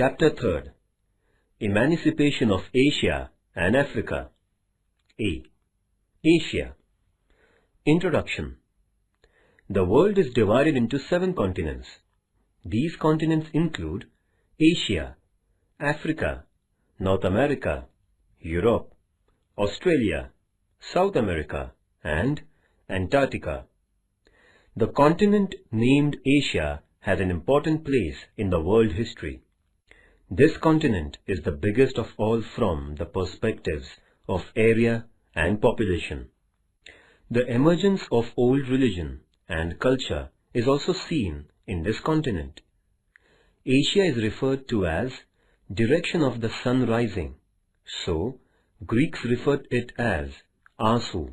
Chapter 3. Emancipation of Asia and Africa. A. Asia. Introduction. The world is divided into 7 continents. These continents include Asia, Africa, North America, Europe, Australia, South America, and Antarctica. The continent named Asia has an important place in the world history. This continent is the biggest of all from the perspectives of area and population. The emergence of old religion and culture is also seen in this continent. Asia is referred to as direction of the sun rising, so Greeks referred it as Asu.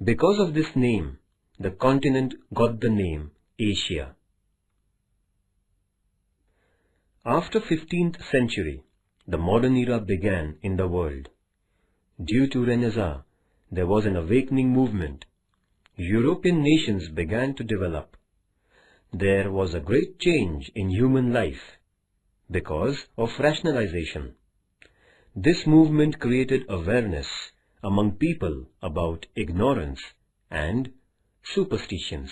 Because of this name, the continent got the name Asia. After 15th century, the modern era began in the world. Due to Renaissance, there was an awakening movement. European nations began to develop. There was a great change in human life because of rationalization. This movement created awareness among people about ignorance and superstitions.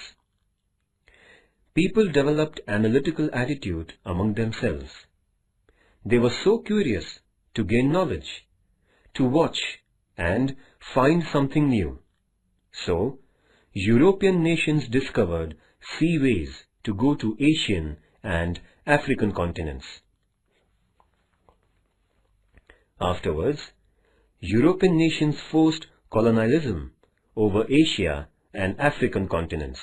People developed analytical attitude among themselves. They were so curious to gain knowledge, to watch and find something new. So, European nations discovered sea ways to go to Asian and African continents. Afterwards, European nations forced colonialism over Asia and African continents.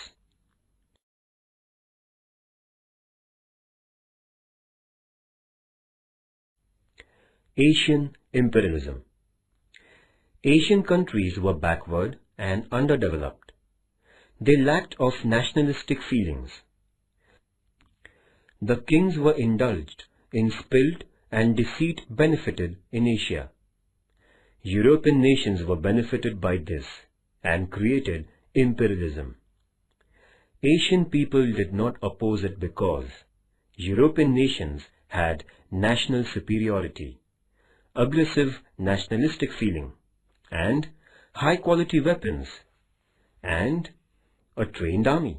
Asian imperialism. Asian countries were backward and underdeveloped. They lacked of nationalistic feelings. The kings were indulged in spilled and deceit benefited in Asia. European nations were benefited by this and created imperialism. Asian people did not oppose it because European nations had national superiority, aggressive nationalistic feeling, and high-quality weapons, and a trained army.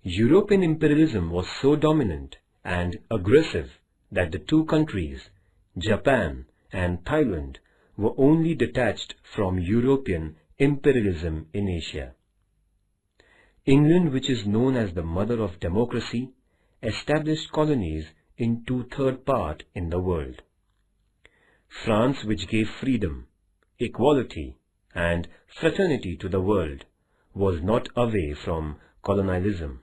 European imperialism was so dominant and aggressive that the two countries, Japan and Thailand, were only detached from European imperialism in Asia. England, which is known as the mother of democracy, established colonies in 2/3 part in the world. France, which gave freedom, equality, and fraternity to the world, was not away from colonialism.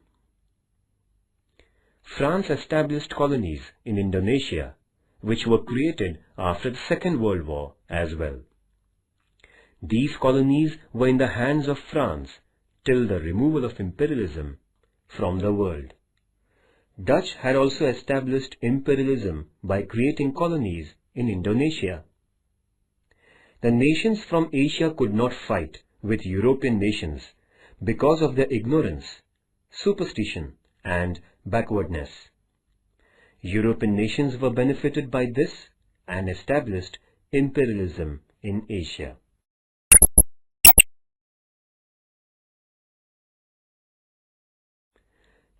France established colonies in Indonesia, which were created after the Second World War as well. These colonies were in the hands of France till the removal of imperialism from the world. Dutch had also established imperialism by creating colonies in Indonesia. The nations from Asia could not fight with European nations because of their ignorance, superstition, and backwardness. European nations were benefited by this and established imperialism in Asia.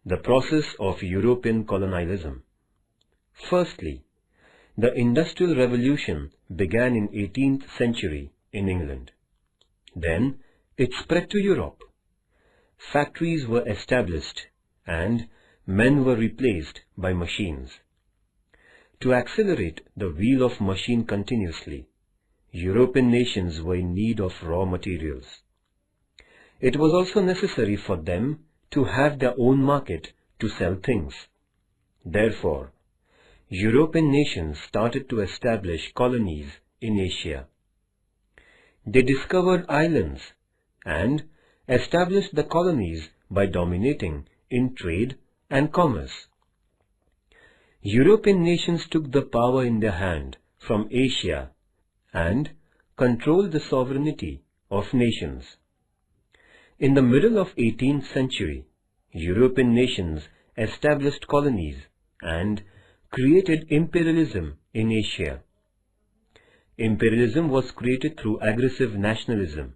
The process of European colonialism. Firstly, the Industrial Revolution began in 18th century in England. Then it spread to Europe. Factories were established and men were replaced by machines. To accelerate the wheel of machine continuously, European nations were in need of raw materials. It was also necessary for them to have their own market to sell things. Therefore, European nations started to establish colonies in Asia. They discovered islands and established the colonies by dominating in trade and commerce. European nations took the power in their hand from Asia and controlled the sovereignty of nations. In the middle of 18th century, European nations established colonies and created imperialism in Asia. Imperialism was created through aggressive nationalism,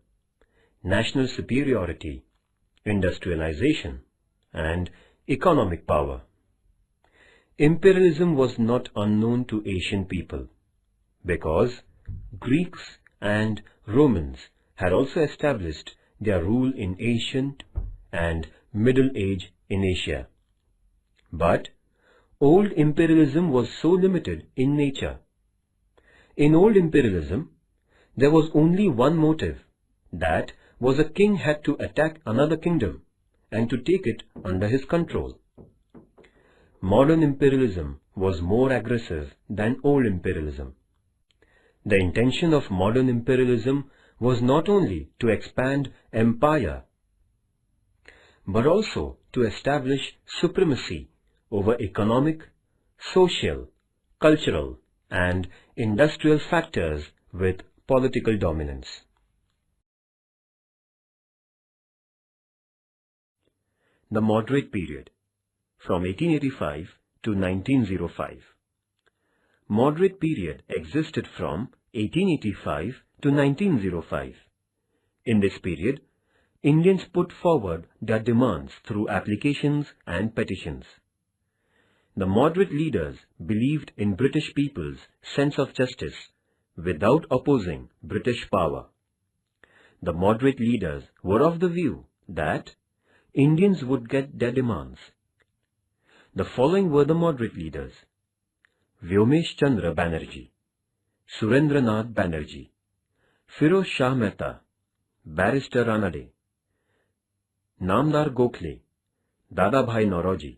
national superiority, industrialization, and economic power. Imperialism was not unknown to Asian people, because Greeks and Romans had also established their rule in ancient and Middle Age in Asia. But old imperialism was so limited in nature. In old imperialism, there was only one motive, that was a king had to attack another kingdom and to take it under his control. Modern imperialism was more aggressive than old imperialism. The intention of modern imperialism was not only to expand empire, but also to establish supremacy over economic, social, cultural, and industrial factors with political dominance. The Moderate Period, from 1885 to 1905. Moderate period existed from 1885 to 1905. In this period, Indians put forward their demands through applications and petitions. The moderate leaders believed in British people's sense of justice without opposing British power. The moderate leaders were of the view that Indians would get their demands. The following were the moderate leaders: Vyomesh Chandra Banerjee, Surendranath Banerjee, Firoz Shah Mehta, Barrister Ranade, Namdar Gokhale, Dadabhai Naoroji.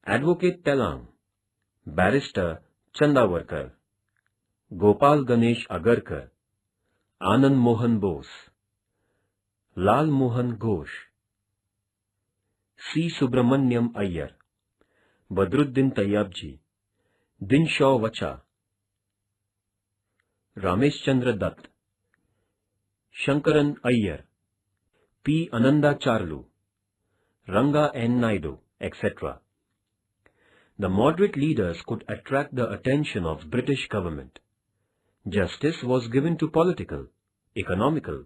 Advocate Telang, Barrister Chandavarkar, Gopal Ganesh Agarkar, Anand Mohan Bose, Lal Mohan Ghosh, C. Subramanyam Iyer, Badruddin Tayyabji, Dinshaw Vacha, Ramesh Chandra Dutt, Shankaran Iyer, P. Ananda Charlu, Ranga N. Naidu, etc. The moderate leaders could attract the attention of British government. Justice was given to political, economical,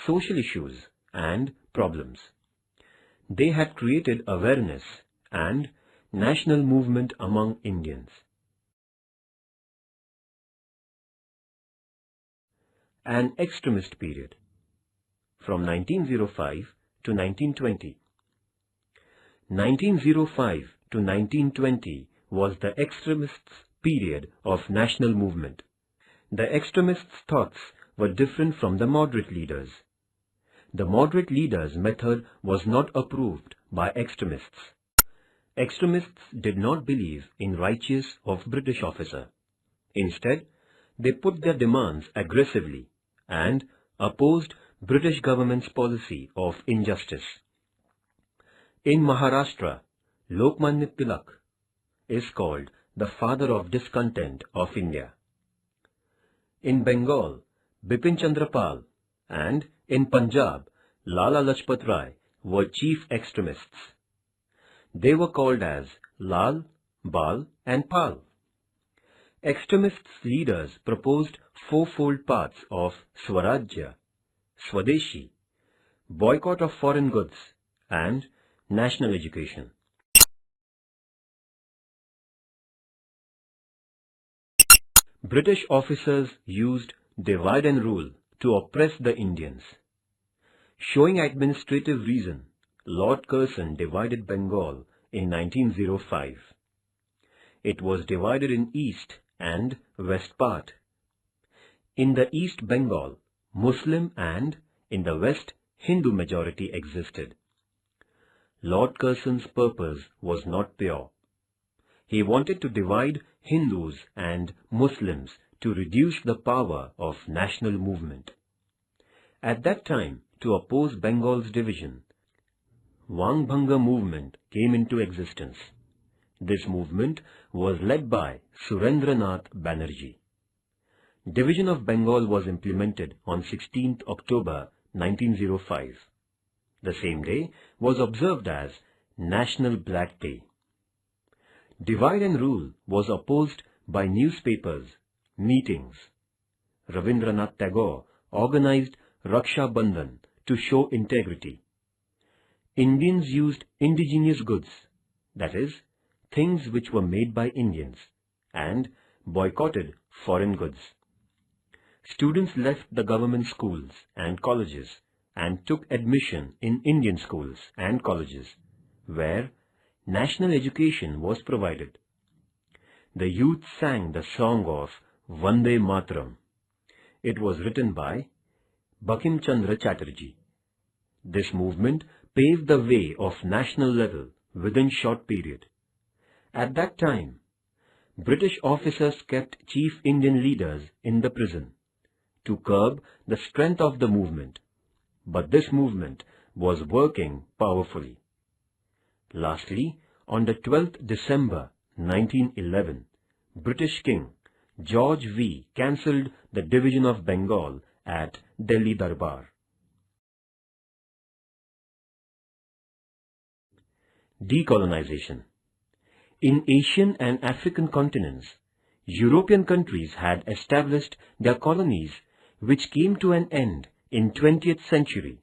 social issues and problems. They had created awareness and national movement among Indians. An extremist period, from 1905 to 1920. 1905 to 1920 was the extremists' period of national movement. The extremists' thoughts were different from the moderate leaders. The moderate leaders' method was not approved by extremists. Extremists did not believe in righteous of British officer. Instead, they put their demands aggressively and opposed British government's policy of injustice. In Maharashtra, Lokmanya Tilak is called the father of discontent of India. In Bengal, Bipin Chandra Pal, and in Punjab, Lala Lajpat Rai were chief extremists. They were called as Lal, Bal and Pal. Extremists' leaders proposed fourfold paths of Swarajya, Swadeshi, boycott of foreign goods, and national education. British officers used divide and rule to oppress the Indians. Showing administrative reason, Lord Curzon divided Bengal in 1905. It was divided in East and West part. In the East Bengal, Muslim and in the West Hindu majority existed. Lord Curzon's purpose was not pure. He wanted to divide Hindus and Muslims to reduce the power of national movement. At that time, to oppose Bengal's division, Wangbhanga movement came into existence. This movement was led by Surendranath Banerjee. Division of Bengal was implemented on 16th October 1905. The same day was observed as National Black Day. Divide and rule was opposed by newspapers, meetings. Rabindranath Tagore organized Raksha Bandhan to show integrity. Indians used indigenous goods, that is, things which were made by Indians, and boycotted foreign goods. Students left the government schools and colleges and took admission in Indian schools and colleges, where national education was provided. The youth sang the song of Vande Mataram. It was written by Bankim Chandra Chatterjee. This movement paved the way of national level within short period. At that time, British officers kept chief Indian leaders in the prison to curb the strength of the movement, but this movement was working powerfully. Lastly, on the 12th December 1911, British King George V cancelled the division of Bengal at Delhi Darbar. Decolonization. In Asian and African continents, European countries had established their colonies which came to an end in 20th century,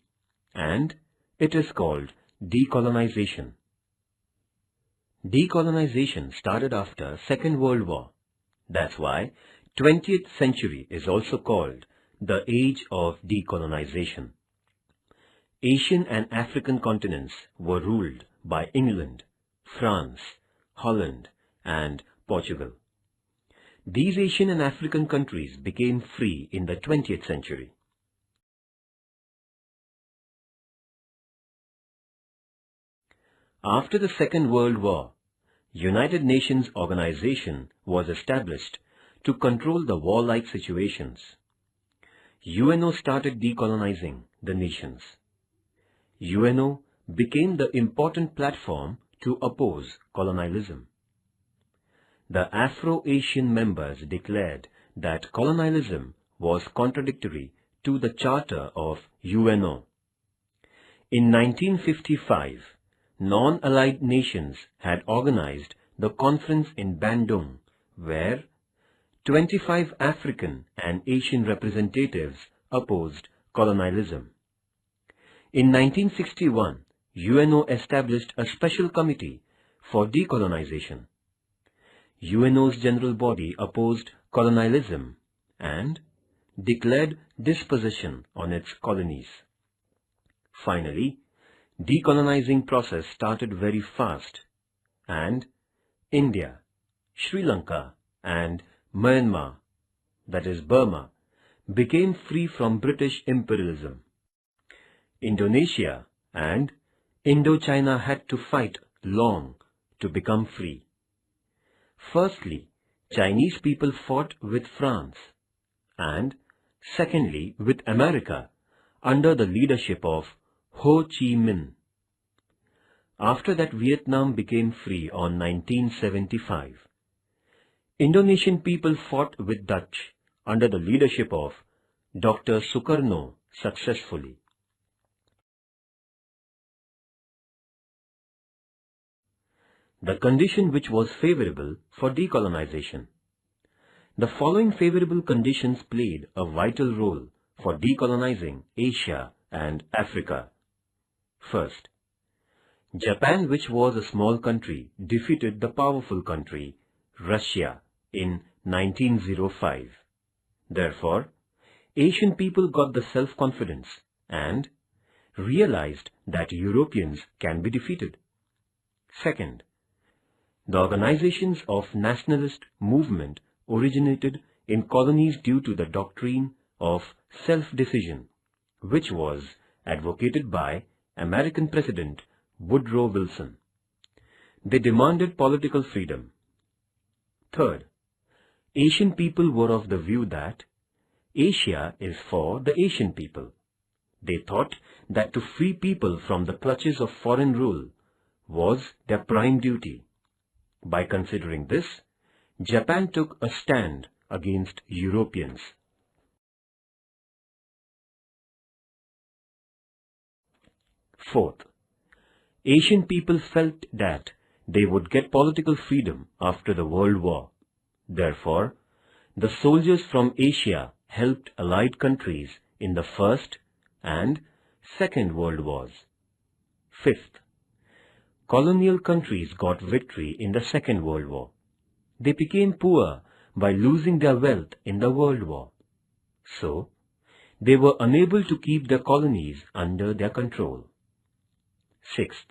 and it is called decolonization. Decolonization started after Second World War. That's why 20th century is also called the age of decolonization. Asian and African continents were ruled by England, France, Holland, and Portugal. These Asian and African countries became free in the 20th century. After the Second World War, United Nations Organization was established to control the warlike situations. UNO started decolonizing the nations. UNO became the important platform to oppose colonialism. The Afro-Asian members declared that colonialism was contradictory to the Charter of UNO. In 1955, non-allied nations had organized the conference in Bandung, where 25 African and Asian representatives opposed colonialism. In 1961, UNO established a special committee for decolonization. UNO's general body opposed colonialism and declared dispossession on its colonies. Finally, decolonizing process started very fast, and India, Sri Lanka and Myanmar, that is Burma, became free from British imperialism. Indonesia and Indochina had to fight long to become free. Firstly, Chinese people fought with France, and secondly with America under the leadership of Ho Chi Minh. After that, Vietnam became free on 1975. Indonesian people fought with Dutch under the leadership of Dr. Sukarno successfully. The condition which was favorable for decolonization. The following favorable conditions played a vital role for decolonizing Asia and Africa. First, Japan, which was a small country, defeated the powerful country, Russia, in 1905. Therefore, Asian people got the self-confidence and realized that Europeans can be defeated. Second, the organizations of nationalist movement originated in colonies due to the doctrine of self-decision, which was advocated by American President Woodrow Wilson. They demanded political freedom. Third, Asian people were of the view that Asia is for the Asian people. They thought that to free people from the clutches of foreign rule was their prime duty. By considering this, Japan took a stand against Europeans. Fourth, Asian people felt that they would get political freedom after the World War. Therefore, the soldiers from Asia helped Allied countries in the First and Second World Wars. Fifth, colonial countries got victory in the Second World War. They became poor by losing their wealth in the World War. So, they were unable to keep their colonies under their control. Sixth,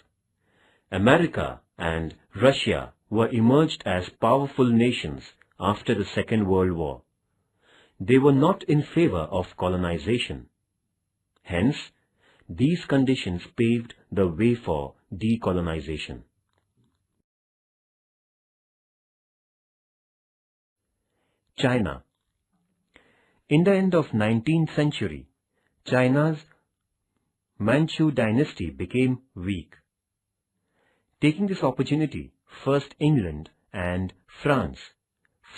America and Russia were emerged as powerful nations after the Second World War. They were not in favor of colonization. Hence, these conditions paved the way for decolonization. China. In the end of 19th century, China's Manchu dynasty became weak. Taking this opportunity, first England and France,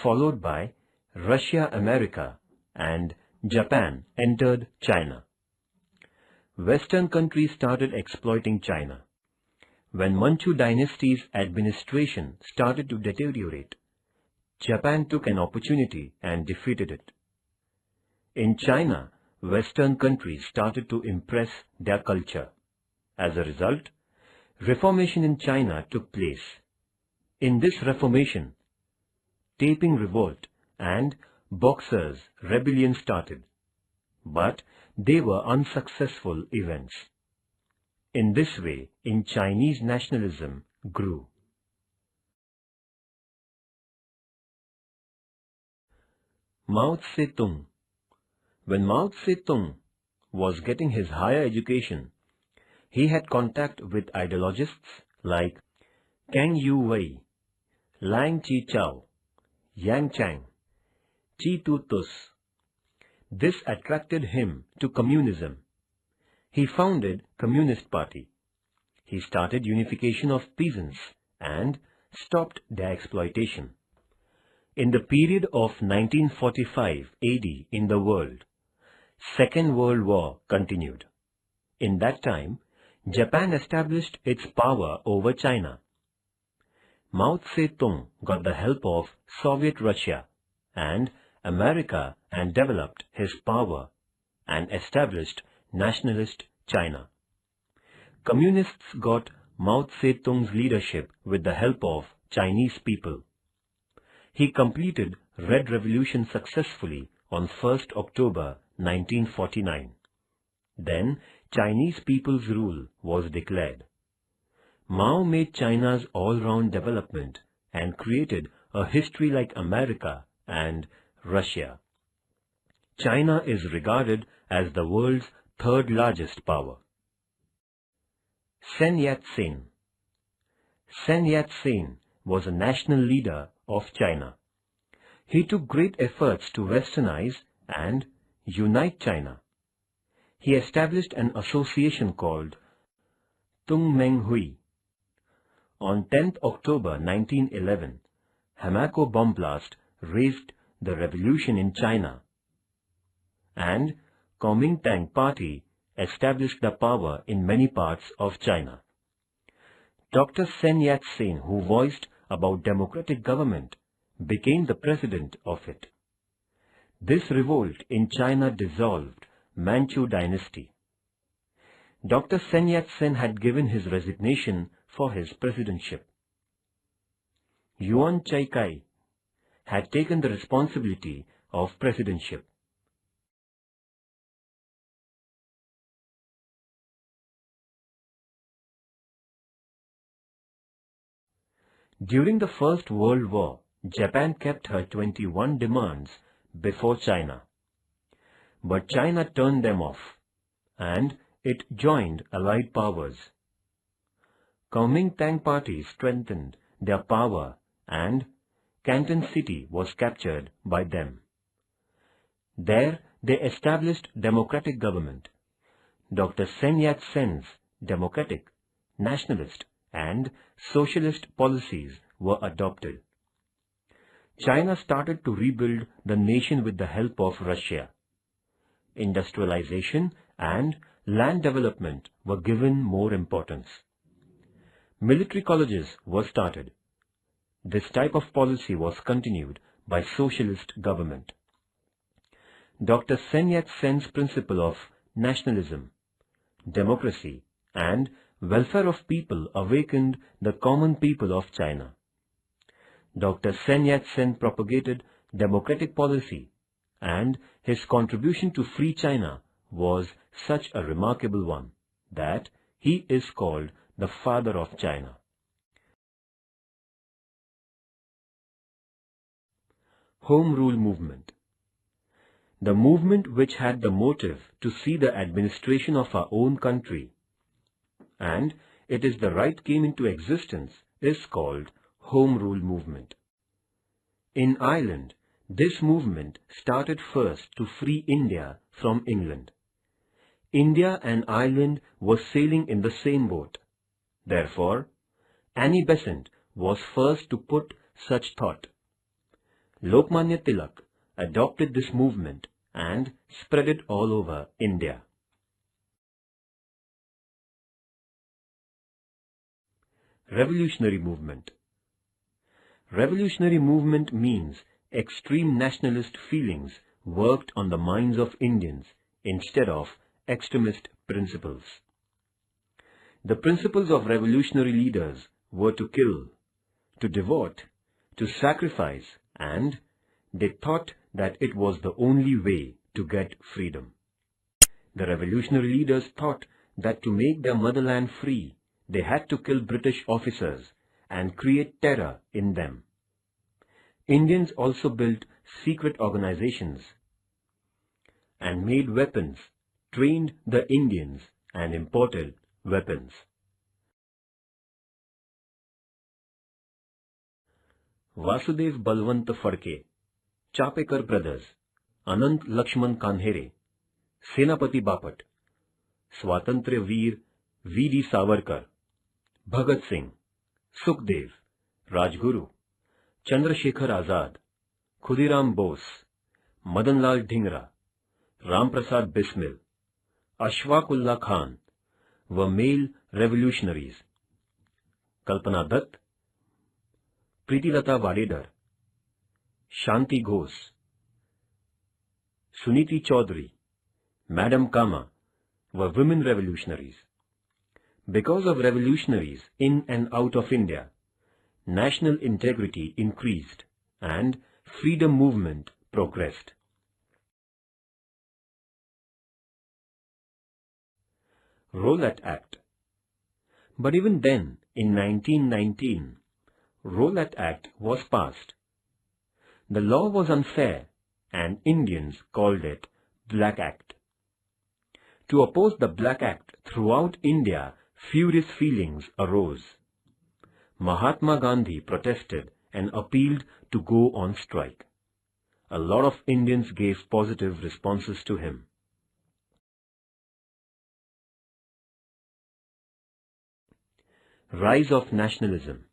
followed by Russia, America, and Japan entered China. Western countries started exploiting China. When Manchu dynasty's administration started to deteriorate, Japan took an opportunity and defeated it. In China, Western countries started to impress their culture. As a result, Reformation in China took place. In this Reformation, Taiping Revolt and Boxers' Rebellion started, but they were unsuccessful events. In this way, Chinese nationalism grew. Mao Zedong. When Mao Zedong was getting his higher education, he had contact with ideologists like Kang Yu-wei, Lang Chi-chow, Yang Chang, Chi Tu-tus. This attracted him to communism. He founded Communist Party. He started unification of peasants and stopped their exploitation. In the period of 1945 AD in the world, Second World War continued. In that time, Japan established its power over China. Mao Zedong got the help of Soviet Russia and America and developed his power and established nationalist China. Communists got Mao Zedong's leadership with the help of Chinese people. He completed Red Revolution successfully on 1st October 1949. Then Chinese people's rule was declared. Mao made China's all-round development and created a history like America and Russia. China is regarded as the world's third largest power. Sun Yat-sen. Sun Yat-sen was a national leader of China. He took great efforts to westernize and unite China. He established an association called Tung Meng Hui. On 10th October 1911, Hamako bomb blast raised the revolution in China, and Kuomintang Party established the power in many parts of China. Dr. Sun Yat-sen, who voiced about democratic government, became the president of it. This revolt in China dissolved Manchu dynasty. Dr. Sun Yat-sen had given his resignation for his presidentship. Yuan Chai-kai had taken the responsibility of presidentship. During the First World War, Japan kept her 21 demands before China. But China turned them off, and it joined Allied powers. Kuomintang Party strengthened their power, and Canton City was captured by them. There they established democratic government. Dr. Sun Yat-sen's democratic, nationalist and socialist policies were adopted. China started to rebuild the nation with the help of Russia. Industrialization and land development were given more importance. Military colleges were started. This type of policy was continued by socialist government. Dr. Sun Yat-sen's principle of nationalism, democracy, and welfare of people awakened the common people of China. Dr. Sun Yat-sen propagated democratic policy, and his contribution to free China was such a remarkable one that he is called the father of China. Home Rule Movement. The movement which had the motive to see the administration of our own country, and it is the right came into existence, is called Home Rule Movement. In Ireland, this movement started first to free India from England. India and Ireland were sailing in the same boat. Therefore, Annie Besant was first to put such thought. Lokmanya Tilak adopted this movement and spread it all over India. Revolutionary movement. Revolutionary movement means extreme nationalist feelings worked on the minds of Indians instead of extremist principles. The principles of revolutionary leaders were to kill, to devote, to sacrifice, and they thought that it was the only way to get freedom. The revolutionary leaders thought that to make their motherland free, they had to kill British officers and create terror in them. Indians also built secret organizations and made weapons, trained the Indians, and imported weapons. Vasudev Balwant Phadke, Chapekar brothers, Anant Lakshman Kanhere, Senapati Bapat, Swatantra Veer V.D. Savarkar, Bhagat Singh, Sukhdev, Rajguru, Chandrasekhar Azad, Khudiram Bose, Madanlal Dhingra, Ramprasad Bismil, Ashfaqullah Khan were male revolutionaries. Kalpana Dutt, Pritilata Vadedar, Shanti Ghosh, Suniti Chaudhary, Madam Kama were women revolutionaries. Because of revolutionaries in and out of India, national integrity increased and freedom movement progressed. Rowlatt Act. But even then, in 1919, Rowlatt Act was passed. The law was unfair and Indians called it Black Act. To oppose the Black Act throughout India, furious feelings arose. Mahatma Gandhi protested and appealed to go on strike. A lot of Indians gave positive responses to him. Rise of nationalism.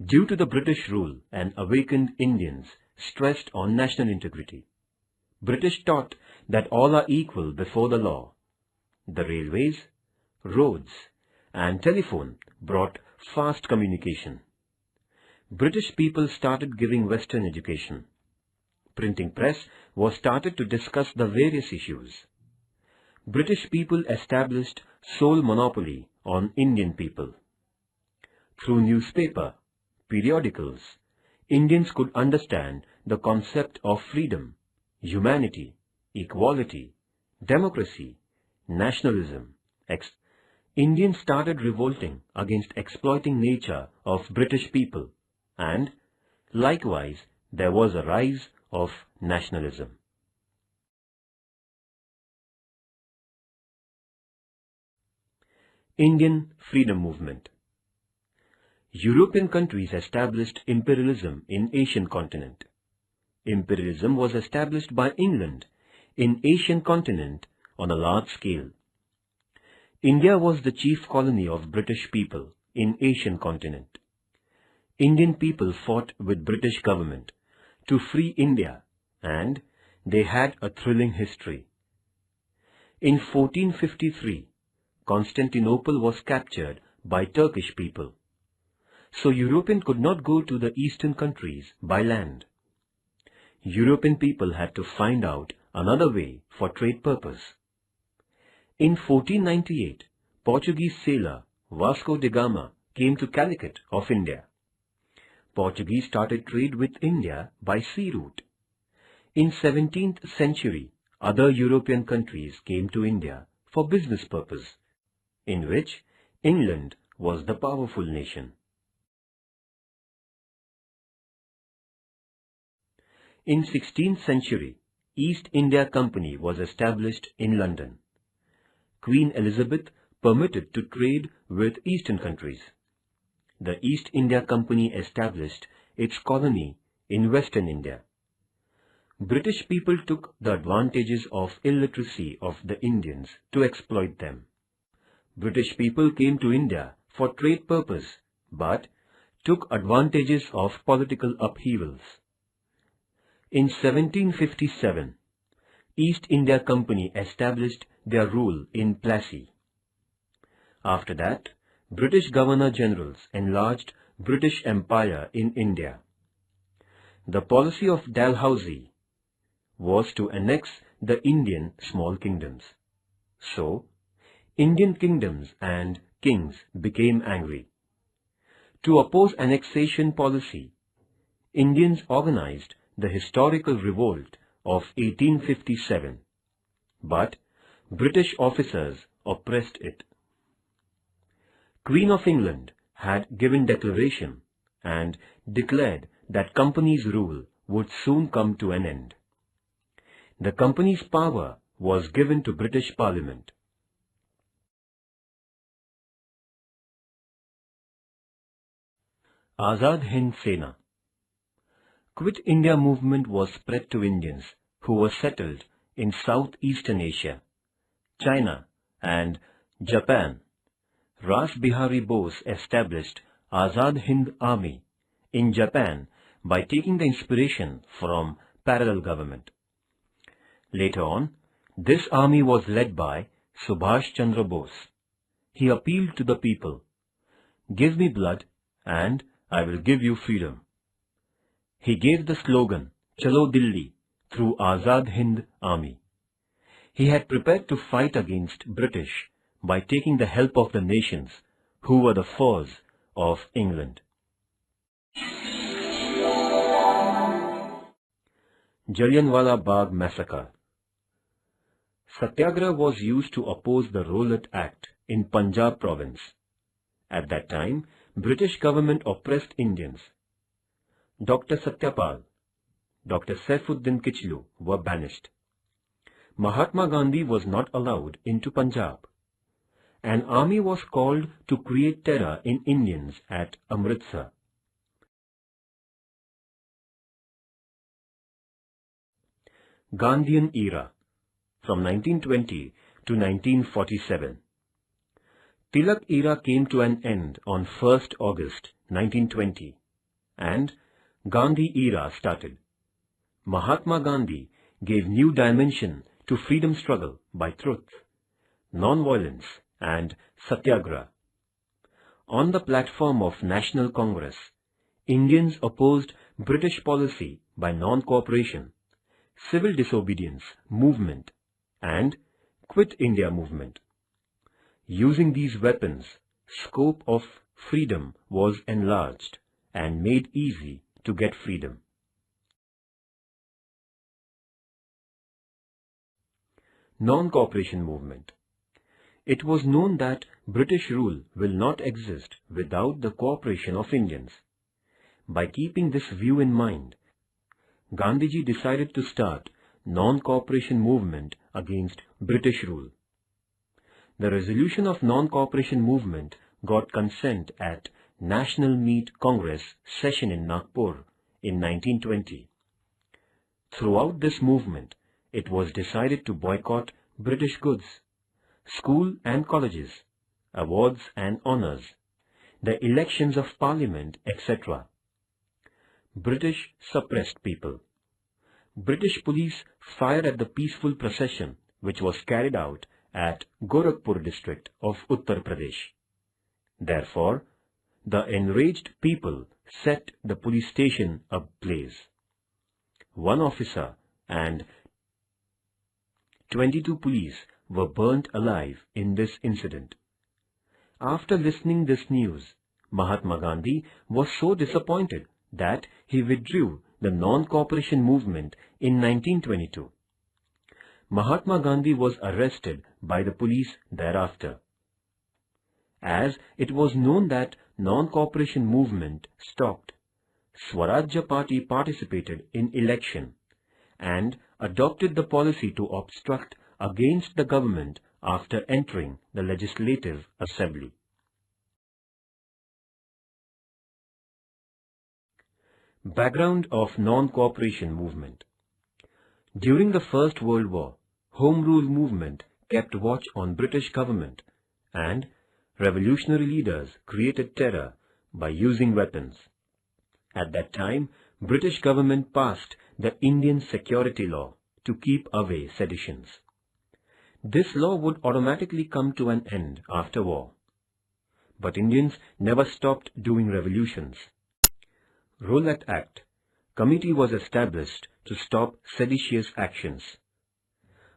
Due to the British rule, and awakened Indians stressed on national integrity. British taught that all are equal before the law. The railways, roads, and telephone brought fast communication. British people started giving Western education. Printing press was started to discuss the various issues. British people established sole monopoly on Indian people. Through newspaper, periodicals, Indians could understand the concept of freedom, humanity, equality, democracy, nationalism. Indians started revolting against exploiting nature of British people, and likewise there was a rise of nationalism. Indian Freedom Movement. European countries established imperialism in Asian continent. Imperialism was established by England in Asian continent on a large scale. India was the chief colony of British people in Asian continent. Indian people fought with British government to free India, and they had a thrilling history. In 1453, Constantinople was captured by Turkish people, so Europeans could not go to the eastern countries by land. European people had to find out another way for trade purpose. In 1498, Portuguese sailor Vasco da Gama came to Calicut of India. Portuguese started trade with India by sea route. In 17th century, other European countries came to India for business purpose, in which England was the powerful nation. In 16th century, East India Company was established in London. Queen Elizabeth permitted to trade with eastern countries. The East India Company established its colony in Western India. British people took the advantages of illiteracy of the Indians to exploit them. British people came to India for trade purpose, but took advantages of political upheavals. In 1757, East India Company established their rule in Plassey. After that, British Governor-Generals enlarged British Empire in India. The policy of Dalhousie was to annex the Indian small kingdoms. So, Indian kingdoms and kings became angry. To oppose annexation policy, Indians organized the historical revolt of 1857, but British officers oppressed it. Queen of England had given declaration and declared that company's rule would soon come to an end. The company's power was given to British Parliament. Azad Hind Sena. Quit India movement was spread to Indians who were settled in southeastern Asia, China and Japan. Ras Bihari Bose established Azad Hind Army in Japan by taking the inspiration from parallel government. Later on, this army was led by Subhash Chandra Bose. He appealed to the people, "Give me blood and I will give you freedom." He gave the slogan, "Chalo Dilli," through Azad Hind Army. He had prepared to fight against British by taking the help of the nations who were the foes of England. Jallianwala Bagh Massacre. Satyagraha was used to oppose the Rowlatt Act in Punjab province. At that time, British government oppressed Indians. Dr. Satyapal, Dr. Saifuddin Kichlu were banished. Mahatma Gandhi was not allowed into Punjab. An army was called to create terror in Indians at Amritsar. Gandhian era from 1920 to 1947. Tilak era came to an end on 1st August 1920 and Gandhi era started. Mahatma Gandhi gave new dimension to freedom struggle by truth, non-violence and satyagraha. On the platform of National Congress, Indians opposed British policy by non-cooperation, civil disobedience movement and Quit India movement. Using these weapons, scope of freedom was enlarged and made easy to get freedom. Non-cooperation movement. It was known that British rule will not exist without the cooperation of Indians. By keeping this view in mind, Gandhiji decided to start non-cooperation movement against British rule. The resolution of non-cooperation movement got consent at National Meet Congress session in Nagpur in 1920. Throughout this movement, it was decided to boycott British goods, school and colleges, awards and honors, the elections of parliament, etc. British suppressed people. British police fired at the peaceful procession which was carried out at Gorakhpur district of Uttar Pradesh. Therefore, the enraged people set the police station ablaze. One officer and 22 police were burnt alive in this incident. After listening this news, Mahatma Gandhi was so disappointed that he withdrew the non-cooperation movement in 1922. Mahatma Gandhi was arrested by the police thereafter. As it was known that non-cooperation movement stopped, Swarajya Party participated in election and adopted the policy to obstruct against the government after entering the Legislative Assembly. Background of non-cooperation movement. During the First World War, Home Rule movement kept watch on British government and revolutionary leaders created terror by using weapons. At that time, British government passed the Indian Security Law to keep away seditions. This law would automatically come to an end after war. But Indians never stopped doing revolutions. Rowlatt Act. Committee was established to stop seditious actions.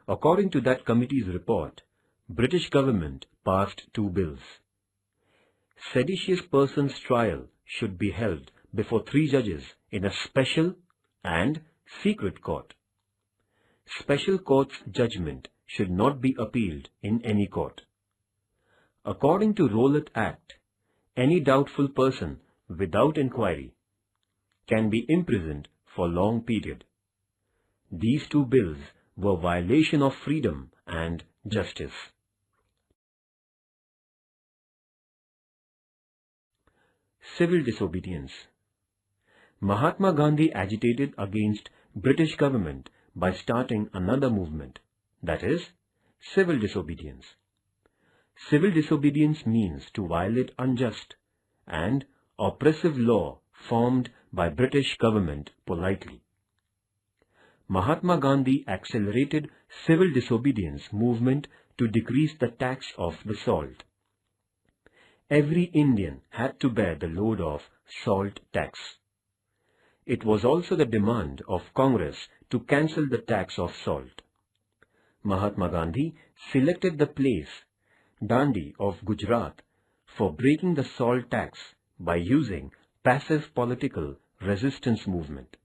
According to that committee's report, British government passed 2 bills. Seditious person's trial should be held before 3 judges in a special and secret court. Special court's judgment should not be appealed in any court. According to Rowlatt Act, any doubtful person without inquiry can be imprisoned for long period. These 2 bills were violation of freedom and justice. Civil disobedience. Mahatma Gandhi agitated against British government by starting another movement, that is, civil disobedience. Civil disobedience means to violate unjust and oppressive law formed by British government politely. Mahatma Gandhi accelerated civil disobedience movement to decrease the tax of the salt. Every Indian had to bear the load of salt tax. It was also the demand of Congress to cancel the tax of salt. Mahatma Gandhi selected the place, Dandi of Gujarat, for breaking the salt tax by using passive political resistance movement.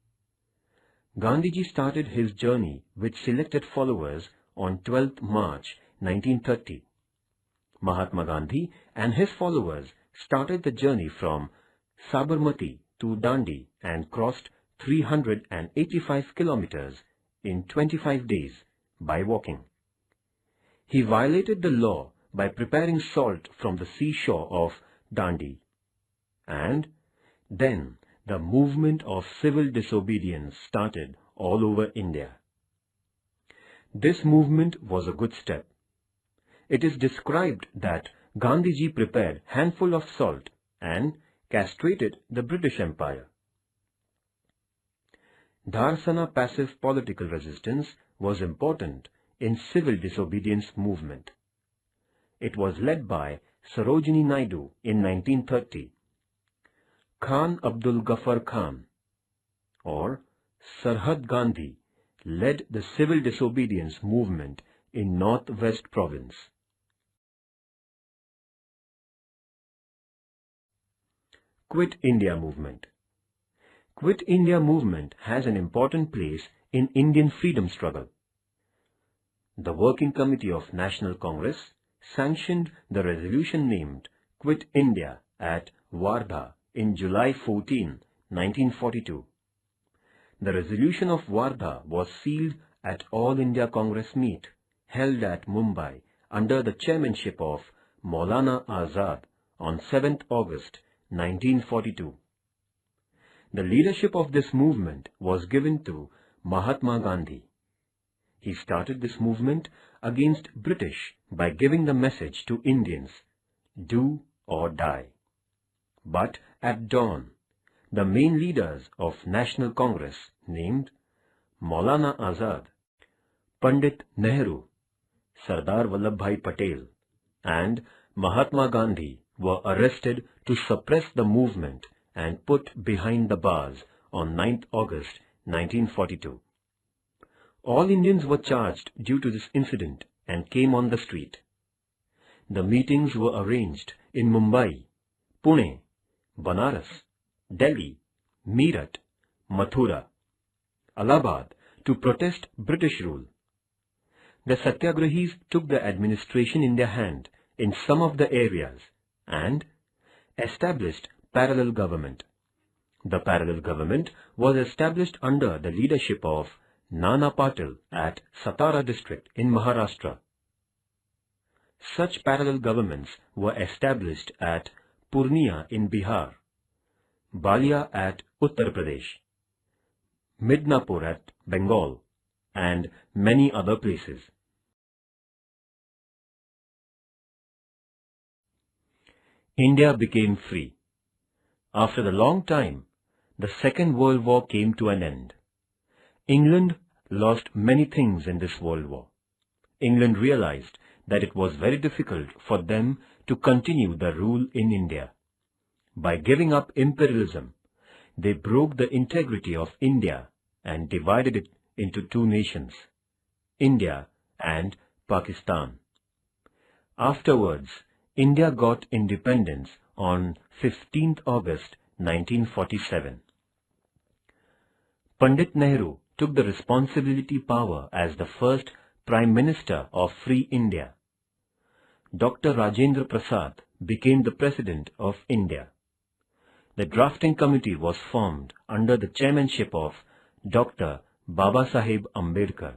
Gandhiji started his journey with selected followers on 12th March 1930. Mahatma Gandhi and his followers started the journey from Sabarmati to Dandi and crossed 385 kilometers in 25 days by walking. He violated the law by preparing salt from the seashore of Dandi. And then the movement of civil disobedience started all over India. This movement was a good step. It is described that Gandhiji prepared handful of salt and castrated the British Empire. Dharsana passive political resistance was important in civil disobedience movement. It was led by Sarojini Naidu in 1930. Khan Abdul Ghaffar Khan or Sarhad Gandhi led the civil disobedience movement in Northwest Province. Quit India movement. Quit India movement has an important place in Indian freedom struggle. The Working Committee of National Congress sanctioned the resolution named Quit India at Wardha in July 14, 1942. The resolution of Wardha was sealed at All India Congress meet held at Mumbai under the chairmanship of Maulana Azad on 7th August 1942. The leadership of this movement was given to Mahatma Gandhi. He started this movement against British by giving the message to Indians, do or die. But at dawn, the main leaders of National Congress named Maulana Azad, Pandit Nehru, Sardar Vallabhbhai Patel, and Mahatma Gandhi were arrested to suppress the movement and put behind the bars on 9th August 1942. All Indians were charged due to this incident and came on the street. The meetings were arranged in Mumbai, Pune, Banaras, Delhi, Meerut, Mathura, Allahabad to protest British rule. The Satyagrahis took the administration in their hand in some of the areas and established parallel government. The parallel government was established under the leadership of Nana Patil at Satara district in Maharashtra. Such parallel governments were established at Purnia in Bihar, Balia at Uttar Pradesh, Midnapur at Bengal, and many other places. India became free. After a long time, the Second World War came to an end. England lost many things in this World War. England realized that it was very difficult for them to continue the rule in India. By giving up imperialism, they broke the integrity of India and divided it into two nations, India and Pakistan. Afterwards, India got independence on 15th August 1947. Pandit Nehru took the responsibility power as the first Prime Minister of Free India. Dr. Rajendra Prasad became the President of India. The drafting committee was formed under the chairmanship of Dr. Babasaheb Ambedkar.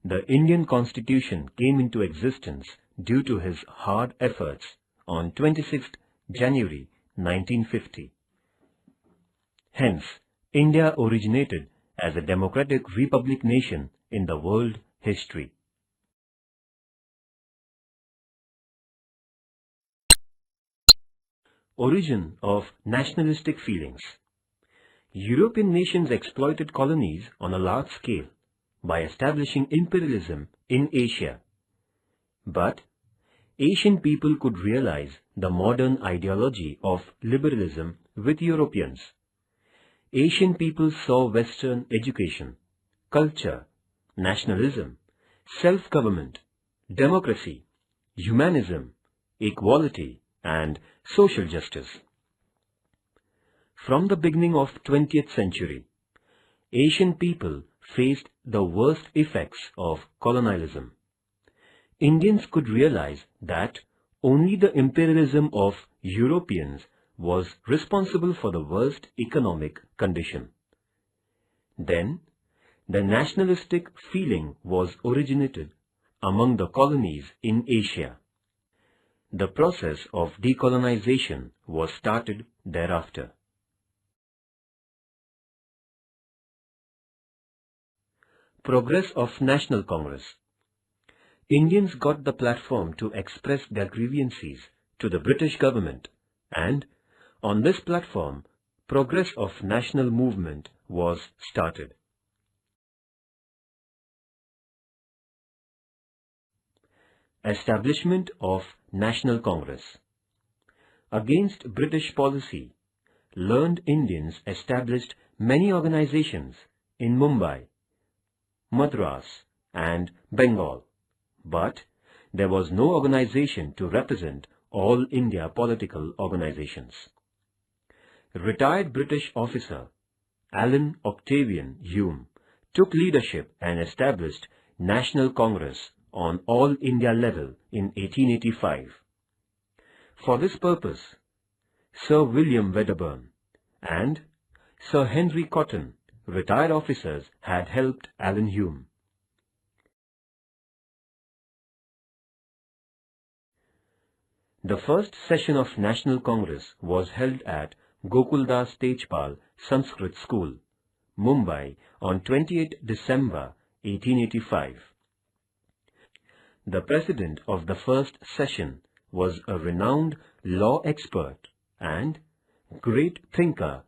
The Indian Constitution came into existence due to his hard efforts on 26th January 1950. Hence, India originated as a democratic republic nation in the world history. Origin of nationalistic feelings. European nations exploited colonies on a large scale by establishing imperialism in Asia. But Asian people could realize the modern ideology of liberalism with Europeans. Asian people saw Western education, culture, nationalism, self-government, democracy, humanism, equality, and social justice. From the beginning of 20th century, Asian people faced the worst effects of colonialism. Indians could realize that only the imperialism of Europeans was responsible for the worst economic condition. Then, the nationalistic feeling was originated among the colonies in Asia. The process of decolonization was started thereafter. Progress of National Congress. Indians got the platform to express their grievances to the British government, and on this platform, progress of national movement was started. Establishment of National Congress. Against British policy, learned Indians established many organizations in Mumbai, Madras, and Bengal, but there was no organization to represent all India political organizations. Retired British officer Allen Octavian Hume took leadership and established National Congress on all India level in 1885. For this purpose, Sir William Wedderburn and Sir Henry Cotton, retired officers, had helped Allen Hume. The first session of National Congress was held at Gokuldas Tejpal Sanskrit School, Mumbai on 28 December 1885. The president of the first session was a renowned law expert and great thinker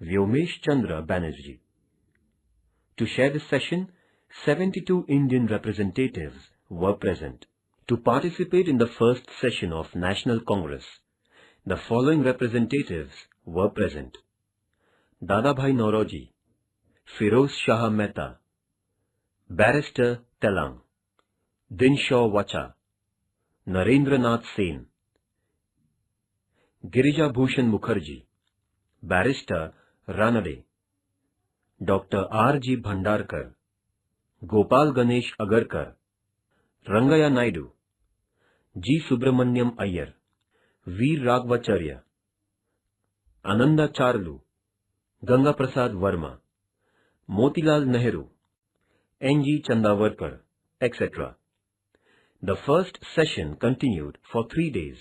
Vyomesh Chandra Banerjee. To share the session, 72 Indian representatives were present. To participate in the first session of National Congress, the following representatives were present: Dadabhai Nauroji, Firoz Shah Mehta, Barrister Telang, Dinshaw Wacha, Narendranath Sen, Girija Bhushan Mukherjee, Barrister Ranade, Dr. R.G. Bhandarkar, Gopal Ganesh Agarkar, Rangaya Naidu, G. Subramaniam Iyer, Veer Raghvacharya, Ananda Charlu, Ganga Prasad Verma, Motilal Nehru, N.G. Chandavarkar, etc. The first session continued for 3 days.